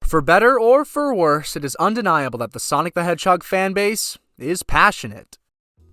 For better or for worse, it is undeniable that the Sonic the Hedgehog fanbase is passionate.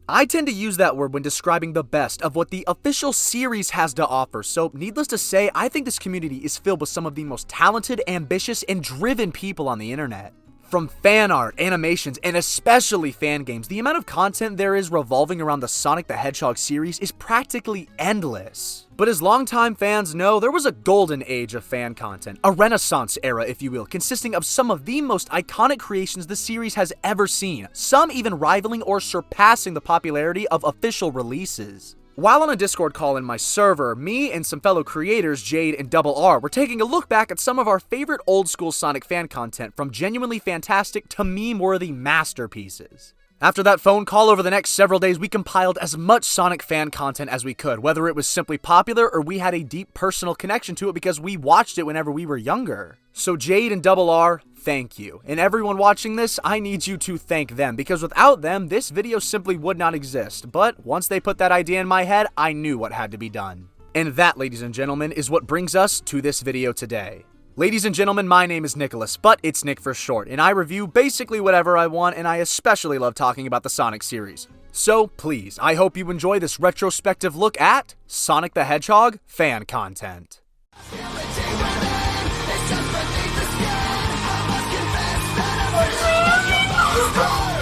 I tend to use that word when describing the best of what the official series has to offer, so needless to say, I think this community is filled with some of the most talented, ambitious, and driven people on the internet. From fan art, animations, and especially fan games, the amount of content there is revolving around the Sonic the Hedgehog series is practically endless. But as longtime fans know, there was a golden age of fan content, a renaissance era if you will, consisting of some of the most iconic creations the series has ever seen, some even rivaling or surpassing the popularity of official releases. While on a Discord call in my server, me and some fellow creators, Jade and R, were taking a look back at some of our favorite old school Sonic fan content, from genuinely fantastic to meme-worthy masterpieces. After that phone call, over the next several days, we compiled as much Sonic fan content as we could, whether it was simply popular or we had a deep personal connection to it because we watched it whenever we were younger. So Jade and R, thank you. And everyone watching this, I need you to thank them, because without them, this video simply would not exist. But once they put that idea in my head, I knew what had to be done. And that, ladies and gentlemen, is what brings us to this video today. Ladies and gentlemen, my name is Nicholas, but it's Nick for short, and I review basically whatever I want, and I especially love talking about the Sonic series. So please, I hope you enjoy this retrospective look at Sonic the Hedgehog fan content.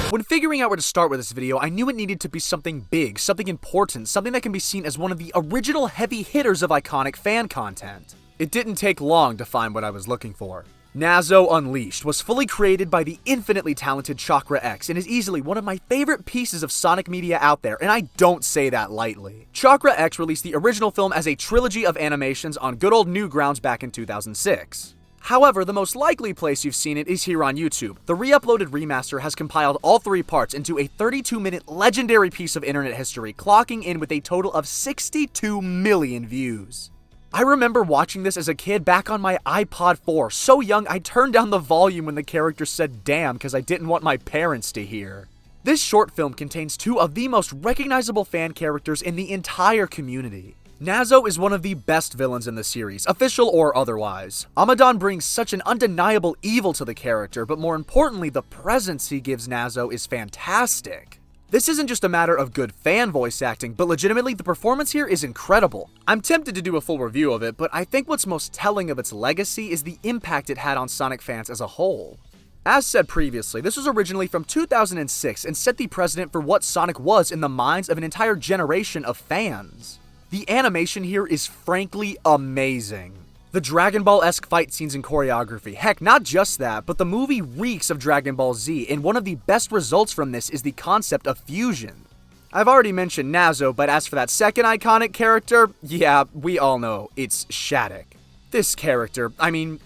When figuring out where to start with this video, I knew it needed to be something big, something important, something that can be seen as one of the original heavy hitters of iconic fan content. It didn't take long to find what I was looking for. Nazo Unleashed was fully created by the infinitely talented Sonicexe and is easily one of my favorite pieces of Sonic media out there, and I don't say that lightly. Sonicexe released the original film as a trilogy of animations on good old Newgrounds back in 2006. However, the most likely place you've seen it is here on YouTube. The re-uploaded remaster has compiled all three parts into a 32-minute legendary piece of internet history, clocking in with a total of 62 million views. I remember watching this as a kid back on my iPod 4, so young I turned down the volume when the character said damn because I didn't want my parents to hear. This short film contains two of the most recognizable fan characters in the entire community. Nazo is one of the best villains in the series, official or otherwise. Amadon brings such an undeniable evil to the character, but more importantly, the presence he gives Nazo is fantastic. This isn't just a matter of good fan voice acting, but legitimately the performance here is incredible. I'm tempted to do a full review of it, but I think what's most telling of its legacy is the impact it had on Sonic fans as a whole. As said previously, this was originally from 2006 and set the precedent for what Sonic was in the minds of an entire generation of fans. The animation here is frankly amazing. The Dragon Ball-esque fight scenes and choreography, heck, not just that, but the movie reeks of Dragon Ball Z, and one of the best results from this is the concept of fusion. I've already mentioned Nazo, but as for that second iconic character, yeah, we all know, it's Shattuck. This character,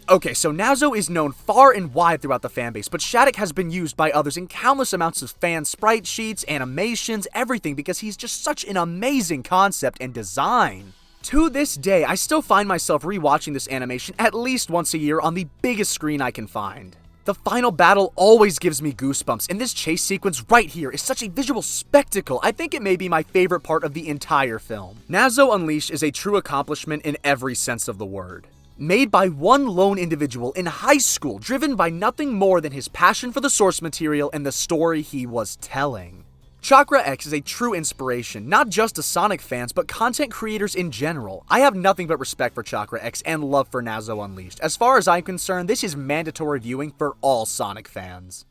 okay, so Nazo is known far and wide throughout the fanbase, but Shattuck has been used by others in countless amounts of fan sprite sheets, animations, everything, because he's just such an amazing concept and design. To this day, I still find myself rewatching this animation at least once a year on the biggest screen I can find. The final battle always gives me goosebumps, and this chase sequence right here is such a visual spectacle. I think it may be my favorite part of the entire film. Nazo Unleashed is a true accomplishment in every sense of the word. Made by one lone individual in high school, driven by nothing more than his passion for the source material and the story he was telling. Sonicexe is a true inspiration, not just to Sonic fans, but content creators in general. I have nothing but respect for Sonicexe and love for Nazo Unleashed. As far as I'm concerned, this is mandatory viewing for all Sonic fans.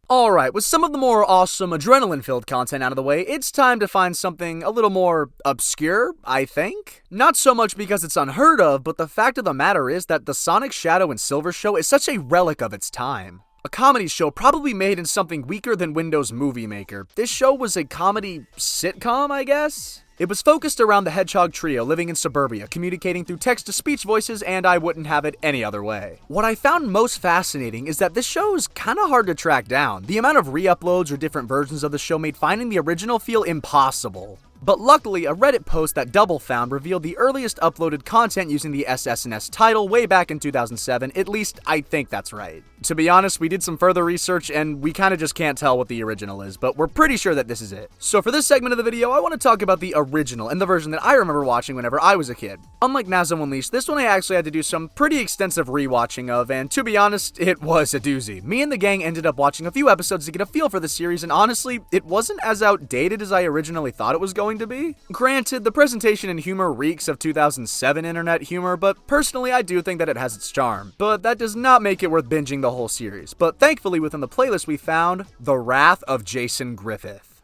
Alright, with some of the more awesome adrenaline-filled content out of the way, it's time to find something a little more obscure, I think? Not so much because it's unheard of, but the fact of the matter is that the Sonic Shadow and Silver show is such a relic of its time. A comedy show probably made in something weaker than Windows Movie Maker. This show was a comedy sitcom, I guess? It was focused around the Hedgehog trio living in suburbia, communicating through text-to-speech voices, and I wouldn't have it any other way. What I found most fascinating is that this show is kinda hard to track down. The amount of re-uploads or different versions of the show made finding the original feel impossible. But luckily, a Reddit post that Double found revealed the earliest uploaded content using the SS&S title way back in 2007, at least I think that's right. To be honest, we did some further research and we kinda just can't tell what the original is, but we're pretty sure that this is it. So for this segment of the video, I want to talk about the original and the version that I remember watching whenever I was a kid. Unlike Nazo Unleashed, this one I actually had to do some pretty extensive rewatching of, and to be honest, it was a doozy. Me and the gang ended up watching a few episodes to get a feel for the series, and honestly, it wasn't as outdated as I originally thought it was going to be. Granted, the presentation and humor reeks of 2007 internet humor, but personally I do think that it has its charm. But that does not make it worth binging the whole series. But thankfully within the playlist we found The Wrath of Jason Griffith.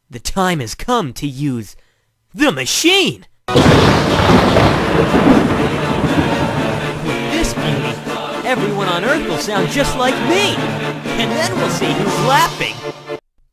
The time has come to use the machine! With this beauty, everyone on Earth will sound just like me! And then we'll see who's laughing!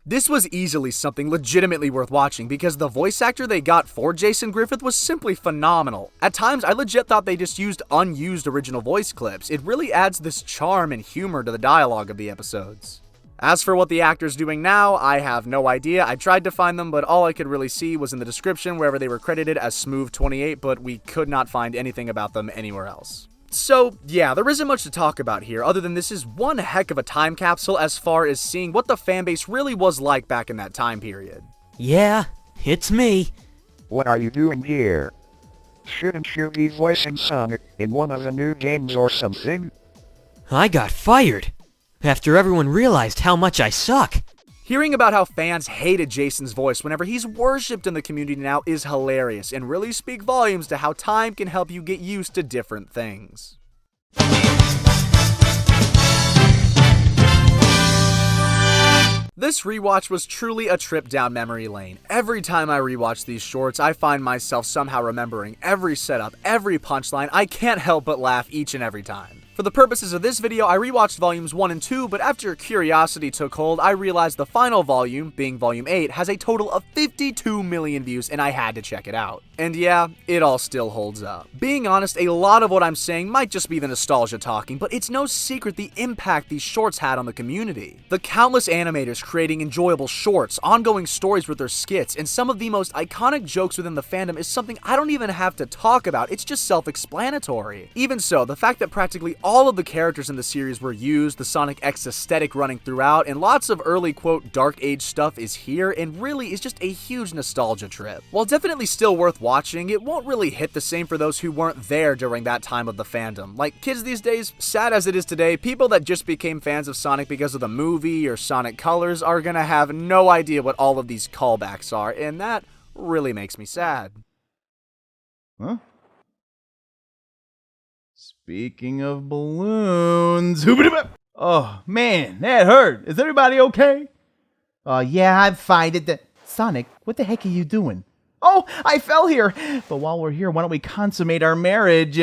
This was easily something legitimately worth watching because the voice actor they got for Jason Griffith was simply phenomenal. At times, I legit thought they just used unused original voice clips. It really adds this charm and humor to the dialogue of the episodes. As for what the actor's doing now, I have no idea. I tried to find them, but all I could really see was in the description wherever they were credited as Smooth28, but we could not find anything about them anywhere else. So, yeah, there isn't much to talk about here, other than this is one heck of a time capsule as far as seeing what the fanbase really was like back in that time period. Yeah, it's me. What are you doing here? Shouldn't you be voicing Sonic in one of the new games or something? I got fired, after everyone realized how much I suck. Hearing about how fans hated Jason's voice whenever he's worshipped in the community now is hilarious and really speak volumes to how time can help you get used to different things. This rewatch was truly a trip down memory lane. Every time I rewatch these shorts, I find myself somehow remembering every setup, every punchline. I can't help but laugh each and every time. For the purposes of this video, I rewatched volumes 1 and 2, but after curiosity took hold, I realized the final volume, being volume 8, has a total of 52 million views, and I had to check it out. And yeah, it all still holds up. Being honest, a lot of what I'm saying might just be the nostalgia talking, but it's no secret the impact these shorts had on the community. The countless animators creating enjoyable shorts, ongoing stories with their skits, and some of the most iconic jokes within the fandom is something I don't even have to talk about, it's just self-explanatory. Even so, the fact that practically all of the characters in the series were used, the Sonicexe aesthetic running throughout, and lots of early, quote, dark age stuff is here, and really is just a huge nostalgia trip. While definitely still worth watching, it won't really hit the same for those who weren't there during that time of the fandom. Like, kids these days, sad as it is today, people that just became fans of Sonic because of the movie or Sonic Colors are gonna have no idea what all of these callbacks are, and that really makes me sad. Huh? Speaking of balloons, oh man, that hurt. Is everybody okay? Yeah, I'm fine. Sonic, what the heck are you doing? Oh, I fell here. But while we're here, why don't we consummate our marriage?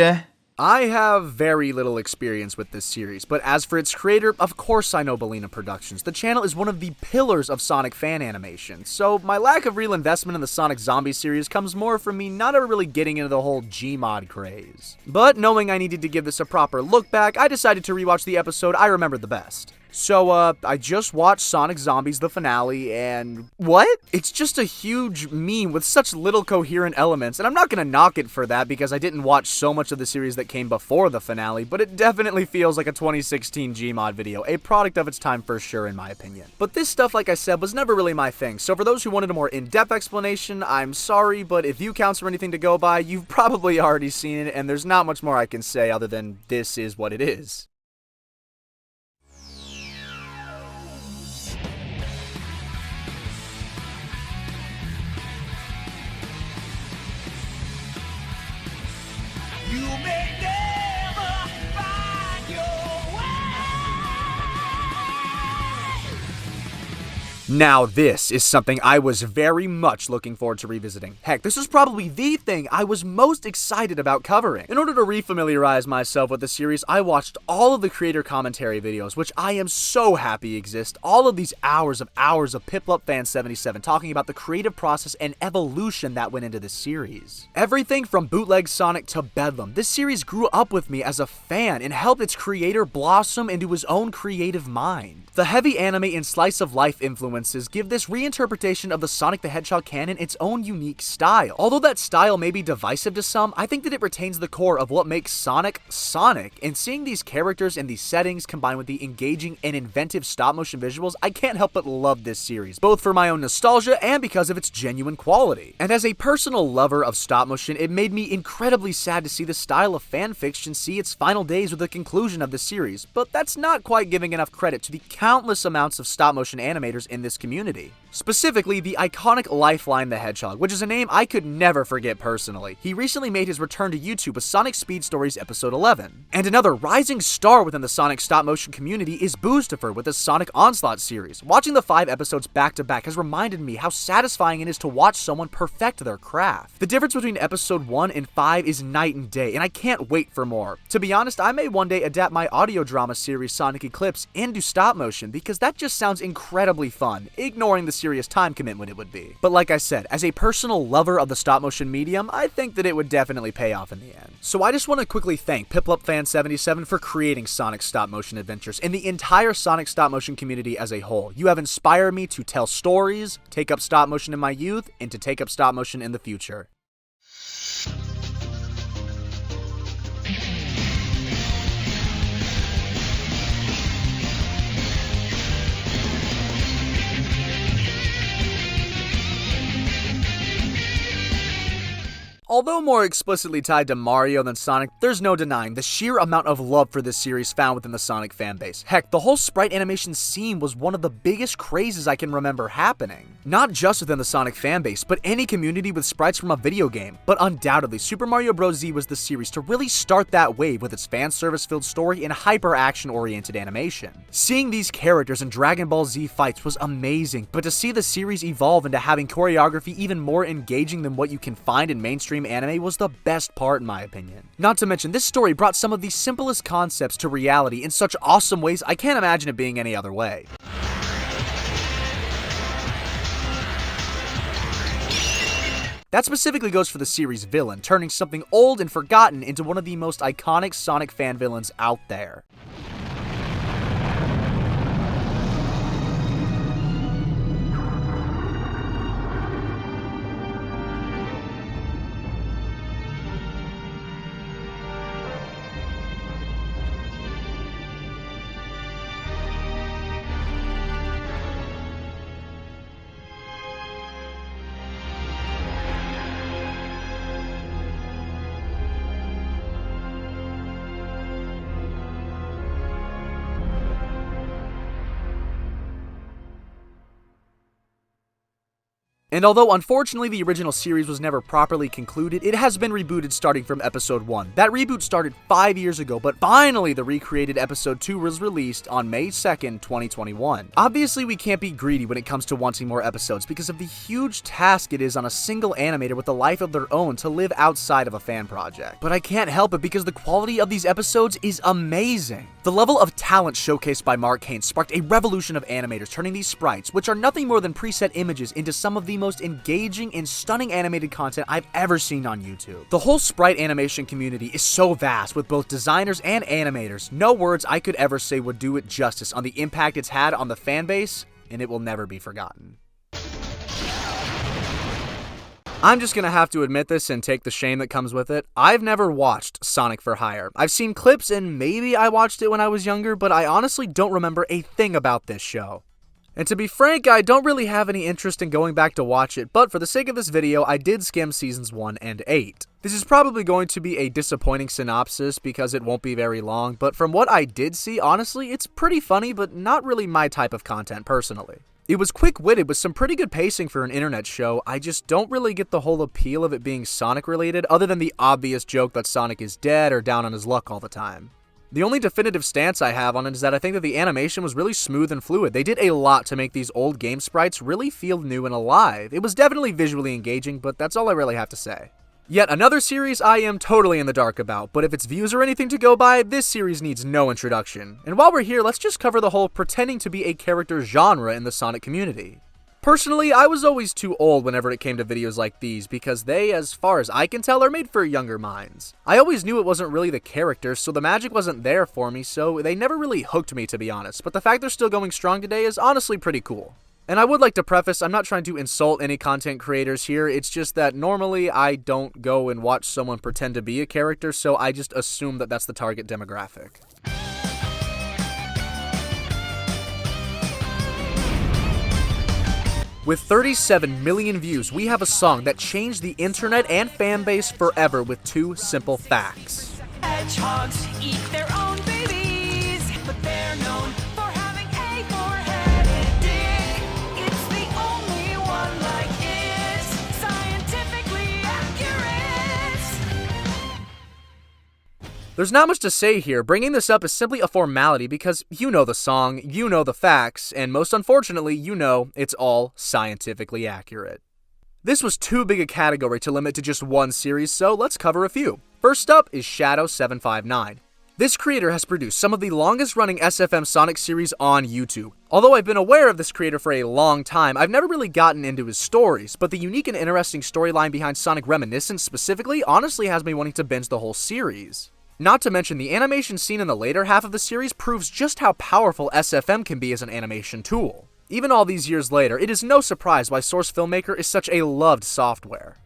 I have very little experience with this series, but as for its creator, of course I know Bellina Productions. The channel is one of the pillars of Sonic fan animation, so my lack of real investment in the Sonic Zombie series comes more from me not ever really getting into the whole Gmod craze. But knowing I needed to give this a proper look back, I decided to rewatch the episode I remembered the best. So, I just watched Sonic Zombies the finale, and what? It's just a huge meme with such little coherent elements, and I'm not gonna knock it for that because I didn't watch so much of the series that came before the finale, but it definitely feels like a 2016 Gmod video, a product of its time for sure in my opinion. But this stuff, like I said, was never really my thing, so for those who wanted a more in-depth explanation, I'm sorry, but if view counts are anything to go by, you've probably already seen it, and there's not much more I can say other than this is what it is. You may never find your way. Now this is something I was very much looking forward to revisiting. Heck, this was probably the thing I was most excited about covering. In order to refamiliarize myself with the series, I watched all of the creator commentary videos, which I am so happy exist. All of these hours of Piplup Fan 77 talking about the creative process and evolution that went into this series. Everything from bootleg Sonic to Bedlam, this series grew up with me as a fan and helped its creator blossom into his own creative mind. The heavy anime and slice of life influence influences give this reinterpretation of the Sonic the Hedgehog canon its own unique style. Although that style may be divisive to some, I think that it retains the core of what makes Sonic, Sonic, and seeing these characters and these settings combined with the engaging and inventive stop-motion visuals, I can't help but love this series, both for my own nostalgia and because of its genuine quality. And as a personal lover of stop-motion, it made me incredibly sad to see the style of fanfiction see its final days with the conclusion of the series, but that's not quite giving enough credit to the countless amounts of stop-motion animators in this community. Specifically, the iconic Lifeline the Hedgehog, which is a name I could never forget personally. He recently made his return to YouTube with Sonic Speed Stories Episode 11. And another rising star within the Sonic stop-motion community is Boostifer with the Sonic Onslaught series. Watching the 5 episodes back-to-back has reminded me how satisfying it is to watch someone perfect their craft. The difference between Episode 1 and 5 is night and day, and I can't wait for more. To be honest, I may one day adapt my audio drama series Sonic.EXE into stop-motion because that just sounds incredibly fun, ignoring the serious time commitment it would be. But like I said, as a personal lover of the stop-motion medium, I think that it would definitely pay off in the end. So I just want to quickly thank PipLupFan77 for creating Sonic stop-motion adventures and the entire Sonic stop-motion community as a whole. You have inspired me to tell stories, take up stop-motion in my youth, and to take up stop-motion in the future. Although more explicitly tied to Mario than Sonic, there's no denying the sheer amount of love for this series found within the Sonic fanbase. Heck, the whole sprite animation scene was one of the biggest crazes I can remember happening. Not just within the Sonic fanbase, but any community with sprites from a video game. But undoubtedly, Super Mario Bros. Z was the series to really start that wave with its fan service-filled story and hyper-action-oriented animation. Seeing these characters in Dragon Ball Z fights was amazing, but to see the series evolve into having choreography even more engaging than what you can find in mainstream anime was the best part in my opinion. Not to mention, this story brought some of the simplest concepts to reality in such awesome ways I can't imagine it being any other way. That specifically goes for the series' villain, turning something old and forgotten into one of the most iconic Sonic fan villains out there. And although unfortunately the original series was never properly concluded, it has been rebooted starting from episode 1. That reboot started 5 years ago, but finally the recreated episode 2 was released on May 2nd, 2021. Obviously we can't be greedy when it comes to wanting more episodes because of the huge task it is on a single animator with a life of their own to live outside of a fan project. But I can't help it because the quality of these episodes is amazing. The level of talent showcased by Mark Haynes sparked a revolution of animators turning these sprites, which are nothing more than preset images, into some of the most engaging and stunning animated content I've ever seen on YouTube. The whole sprite animation community is so vast with both designers and animators. No words I could ever say would do it justice on the impact it's had on the fanbase, and it will never be forgotten. I'm just gonna have to admit this and take the shame that comes with it. I've never watched Sonic for Hire. I've seen clips and maybe I watched it when I was younger, but I honestly don't remember a thing about this show. And to be frank, I don't really have any interest in going back to watch it, but for the sake of this video, I did skim seasons 1 and 8. This is probably going to be a disappointing synopsis because it won't be very long, but from what I did see, honestly, it's pretty funny, but not really my type of content personally. It was quick-witted with some pretty good pacing for an internet show. I just don't really get the whole appeal of it being Sonic related, other than the obvious joke that Sonic is dead or down on his luck all the time. The only definitive stance I have on it is that I think that the animation was really smooth and fluid. They did a lot to make these old game sprites really feel new and alive. It was definitely visually engaging, but that's all I really have to say. Yet another series I am totally in the dark about, but if its views are anything to go by, this series needs no introduction. And while we're here, let's just cover the whole pretending to be a character genre in the Sonic community. Personally, I was always too old whenever it came to videos like these because they, as far as I can tell, are made for younger minds. I always knew it wasn't really the character, so the magic wasn't there for me, so they never really hooked me to be honest, but the fact they're still going strong today is honestly pretty cool. And I would like to preface, I'm not trying to insult any content creators here, it's just that normally I don't go and watch someone pretend to be a character, so I just assume that that's the target demographic. With 37 million views, we have a song that changed the internet and fanbase forever with two simple facts. Hedgehogs eat their own babies, but they're known for having a four-headed dick. It's the only one like it, scientifically accurate. There's not much to say here. Bringing this up is simply a formality because you know the song, you know the facts, and most unfortunately, you know it's all scientifically accurate. This was too big a category to limit to just one series, so let's cover a few. First up is Shadow759. This creator has produced some of the longest running SFM Sonic series on YouTube. Although I've been aware of this creator for a long time, I've never really gotten into his stories, but the unique and interesting storyline behind Sonic Reminiscence specifically honestly has me wanting to binge the whole series. Not to mention, the animation scene in the later half of the series proves just how powerful SFM can be as an animation tool. Even all these years later, it is no surprise why Source Filmmaker is such a loved software.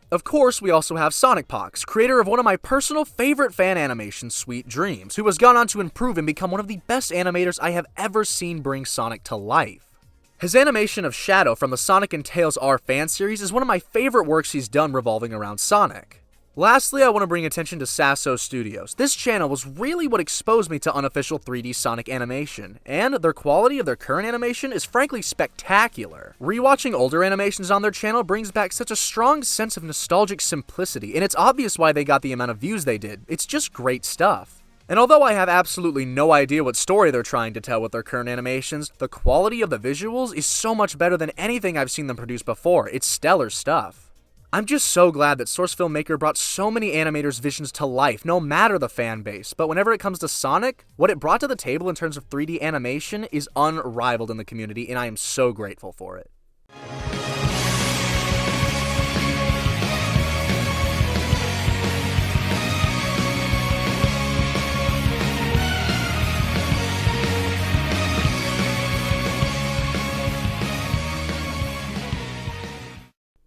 Of course, we also have Sonic.EXE, creator of one of my personal favorite fan animations, Sweet Dreams, who has gone on to improve and become one of the best animators I have ever seen bring Sonic to life. His animation of Shadow from the Sonic and Tails R fan series is one of my favorite works he's done revolving around Sonic. Lastly, I want to bring attention to Sasso Studios. This channel was really what exposed me to unofficial 3D Sonic animation, and their quality of their current animation is frankly spectacular. Rewatching older animations on their channel brings back such a strong sense of nostalgic simplicity, and it's obvious why they got the amount of views they did. It's just great stuff. And although I have absolutely no idea what story they're trying to tell with their current animations, the quality of the visuals is so much better than anything I've seen them produce before. It's stellar stuff. I'm just so glad that Source Filmmaker brought so many animators' visions to life, no matter the fan base. But whenever it comes to Sonic, what it brought to the table in terms of 3D animation is unrivaled in the community, and I am so grateful for it.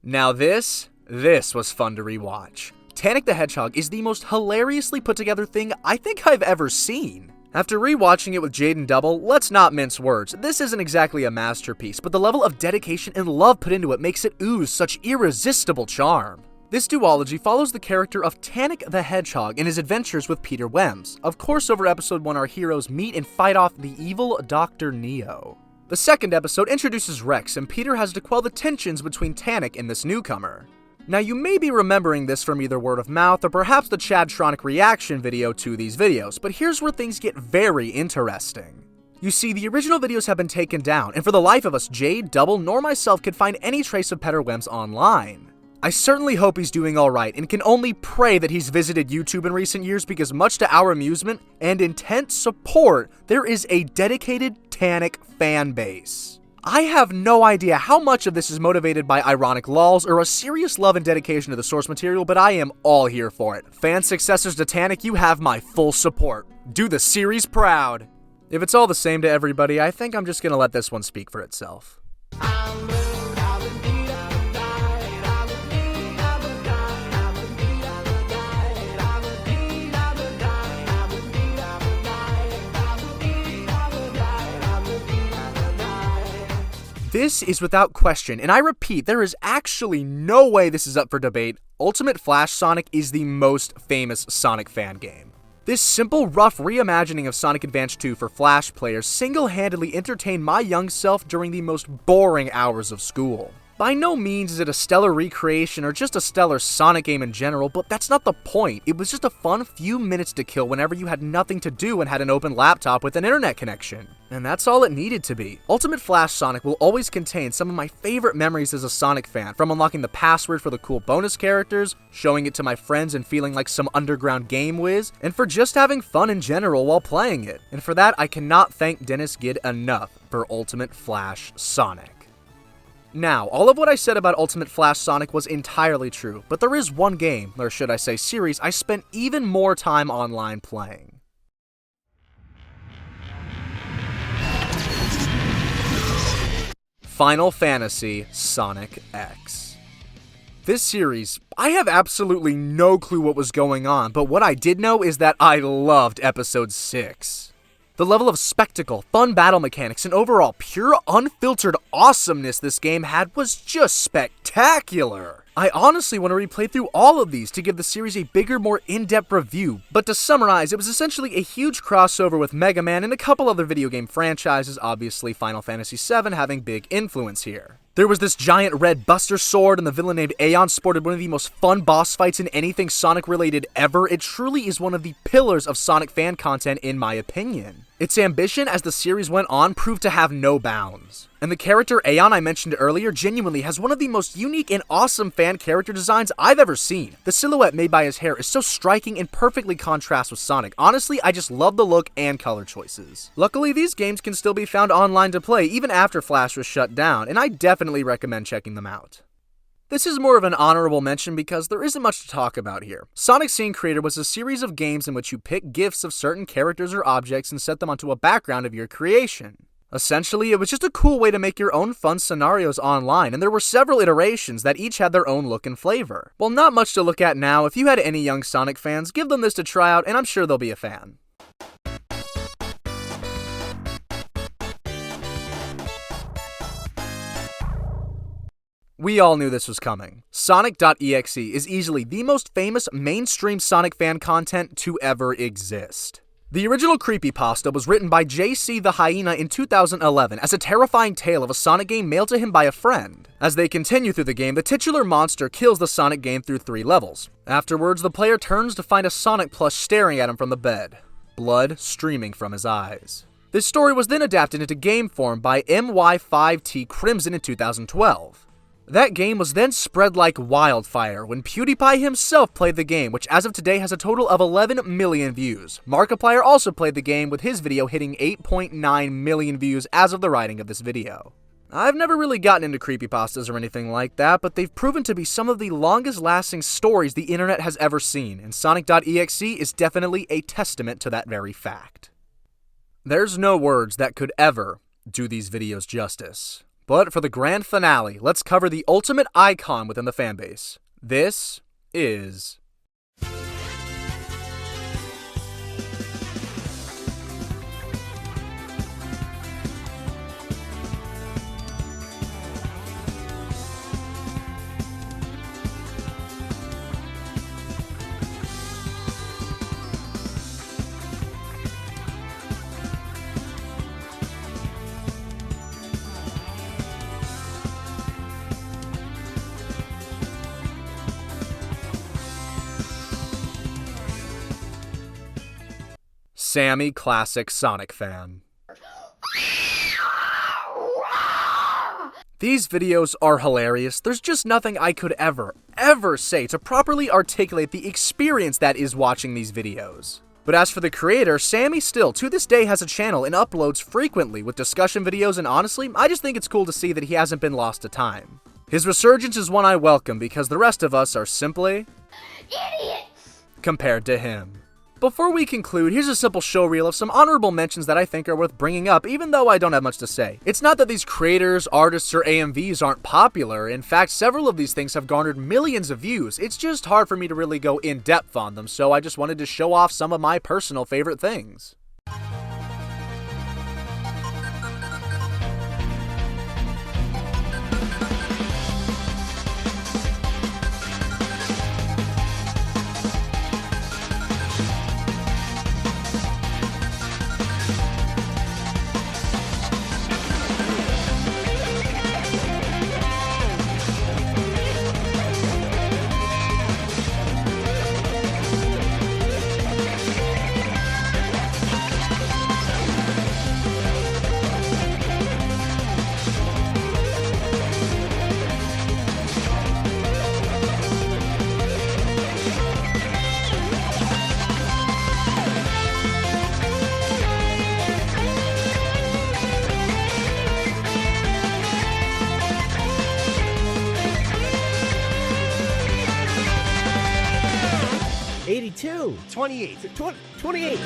Now this was fun to rewatch. Tanik The Hedgehog is the most hilariously put together thing I think I've ever seen. After rewatching it with Jade and Double, let's not mince words. This isn't exactly a masterpiece, but the level of dedication and love put into it makes it ooze such irresistible charm. This duology follows the character of Tanik The Hedgehog in his adventures with Peter Wems. Of course, over episode 1 our heroes meet and fight off the evil Dr. Neo. The second episode introduces Rex, and Peter has to quell the tensions between Tanic and this newcomer. Now you may be remembering this from either word of mouth or perhaps the Chadtronic reaction video to these videos, but here's where things get very interesting. You see, the original videos have been taken down, and for the life of us, Jade, Double, nor myself could find any trace of Peter Wems online. I certainly hope he's doing alright, and can only pray that he's visited YouTube in recent years because much to our amusement and intense support, there is a dedicated Tanic fan base. I have no idea how much of this is motivated by ironic lulz or a serious love and dedication to the source material, but I am all here for it. Fan successors to Tanic, you have my full support. Do the series proud. If it's all the same to everybody, I think I'm just gonna let this one speak for itself. This is without question, and I repeat, there is actually no way this is up for debate, Ultimate Flash Sonic is the most famous Sonic fan game. This simple, rough reimagining of Sonic Advance 2 for Flash players single-handedly entertained my young self during the most boring hours of school. By no means is it a stellar recreation or just a stellar Sonic game in general, but that's not the point. It was just a fun few minutes to kill whenever you had nothing to do and had an open laptop with an internet connection. And that's all it needed to be. Ultimate Flash Sonic will always contain some of my favorite memories as a Sonic fan, from unlocking the password for the cool bonus characters, showing it to my friends and feeling like some underground game whiz, and for just having fun in general while playing it. And for that, I cannot thank Dennis Gid enough for Ultimate Flash Sonic. Now, all of what I said about Ultimate Flash Sonic was entirely true, but there is one game, or should I say series, I spent even more time online playing. Final Fantasy Sonic.EXE. This series, I have absolutely no clue what was going on, but what I did know is that I loved Episode 6. The level of spectacle, fun battle mechanics, and overall pure unfiltered awesomeness this game had was just spectacular. I honestly want to replay through all of these to give the series a bigger, more in-depth review, but to summarize, it was essentially a huge crossover with Mega Man and a couple other video game franchises, obviously Final Fantasy VII having big influence here. There was this giant red Buster Sword, and the villain named Aeon sported one of the most fun boss fights in anything Sonic related ever. It truly is one of the pillars of Sonic fan content in my opinion. Its ambition as the series went on proved to have no bounds. And the character Aeon I mentioned earlier genuinely has one of the most unique and awesome fan character designs I've ever seen. The silhouette made by his hair is so striking and perfectly contrasts with Sonic. Honestly, I just love the look and color choices. Luckily, these games can still be found online to play even after Flash was shut down, and I definitely recommend checking them out. This is more of an honorable mention because there isn't much to talk about here. Sonicexe Creator was a series of games in which you pick gifs of certain characters or objects and set them onto a background of your creation. Essentially, it was just a cool way to make your own fun scenarios online, and there were several iterations that each had their own look and flavor. While not much to look at now, if you had any young Sonic fans, give them this to try out, and I'm sure they'll be a fan. We all knew this was coming. Sonic.EXE is easily the most famous mainstream Sonic fan content to ever exist. The original creepypasta was written by JC the Hyena in 2011 as a terrifying tale of a Sonic game mailed to him by a friend. As they continue through the game, the titular monster kills the Sonic game through 3 levels. Afterwards, the player turns to find a Sonic plush staring at him from the bed, blood streaming from his eyes. This story was then adapted into game form by MY5T Crimson in 2012. That game was then spread like wildfire when PewDiePie himself played the game, which as of today has a total of 11 million views. Markiplier also played the game, with his video hitting 8.9 million views as of the writing of this video. I've never really gotten into creepypastas or anything like that, but they've proven to be some of the longest lasting stories the internet has ever seen, and Sonic.EXE is definitely a testament to that very fact. There's no words that could ever do these videos justice. But for the grand finale, let's cover the ultimate icon within the fanbase. This is... Sammy Classic Sonic Fan. These videos are hilarious. There's just nothing I could ever say to properly articulate the experience that is watching these videos. But as for the creator, Sammy still, to this day, has a channel and uploads frequently with discussion videos, and honestly, I just think it's cool to see that he hasn't been lost to time. His resurgence is one I welcome because the rest of us are simply... idiots! Compared to him. Before we conclude, here's a simple showreel of some honorable mentions that I think are worth bringing up, even though I don't have much to say. It's not that these creators, artists, or AMVs aren't popular. In fact, several of these things have garnered millions of views. It's just hard for me to really go in depth on them, so I just wanted to show off some of my personal favorite things. '82, 28, 28.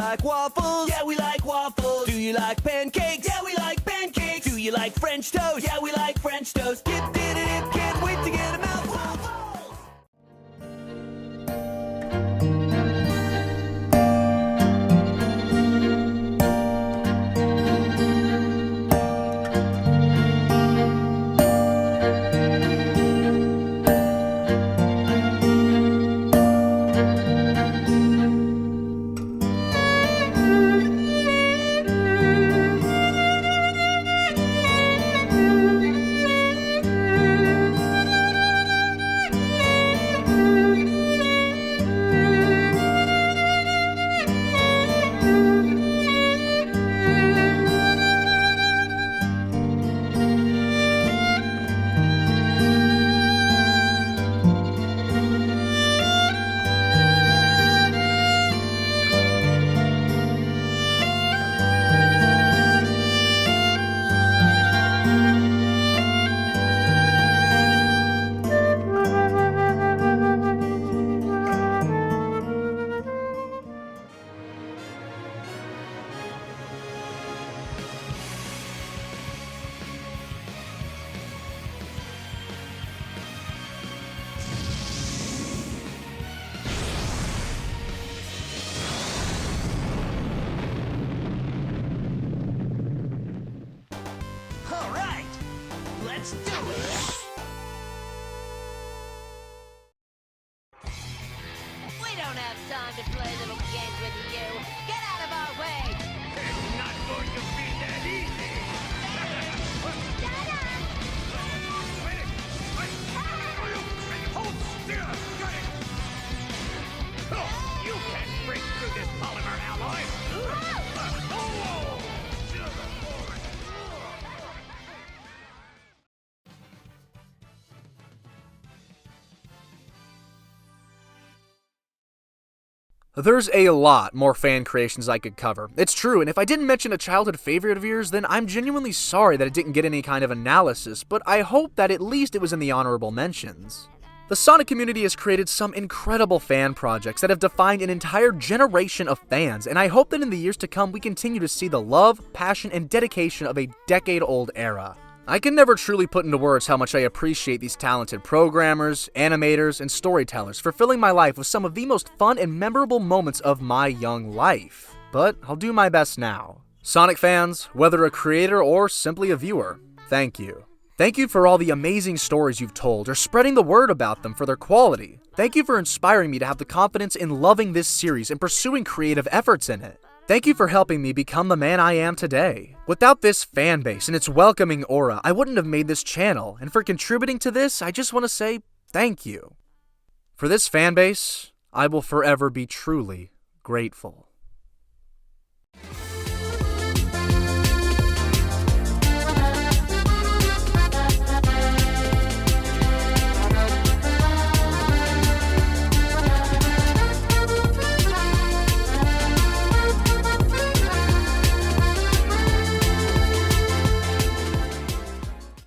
like waffles? Yeah, we like waffles. Do you like pancakes? Yeah, we like pancakes. Do you like French toast? Yeah, we like French toast. Dip, dip, dip, can't wait to get a mouthful. All right, let's do it. We don't have time to play little games with you. Get out of our way! It's not going to be that easy. Hold still. Got it. Oh, you can't break through this polymer alloy. Oh! There's a lot more fan creations I could cover. It's true, and if I didn't mention a childhood favorite of yours, then I'm genuinely sorry that it didn't get any kind of analysis, but I hope that at least it was in the honorable mentions. The Sonic community has created some incredible fan projects that have defined an entire generation of fans, and I hope that in the years to come we continue to see the love, passion, and dedication of a decade-old era. I can never truly put into words how much I appreciate these talented programmers, animators, and storytellers for filling my life with some of the most fun and memorable moments of my young life. But I'll do my best now. Sonic fans, whether a creator or simply a viewer, thank you. Thank you for all the amazing stories you've told or spreading the word about them for their quality. Thank you for inspiring me to have the confidence in loving this series and pursuing creative efforts in it. Thank you for helping me become the man I am today. Without this fan base and its welcoming aura, I wouldn't have made this channel, and for contributing to this, I just want to say thank you. For this fan base, I will forever be truly grateful.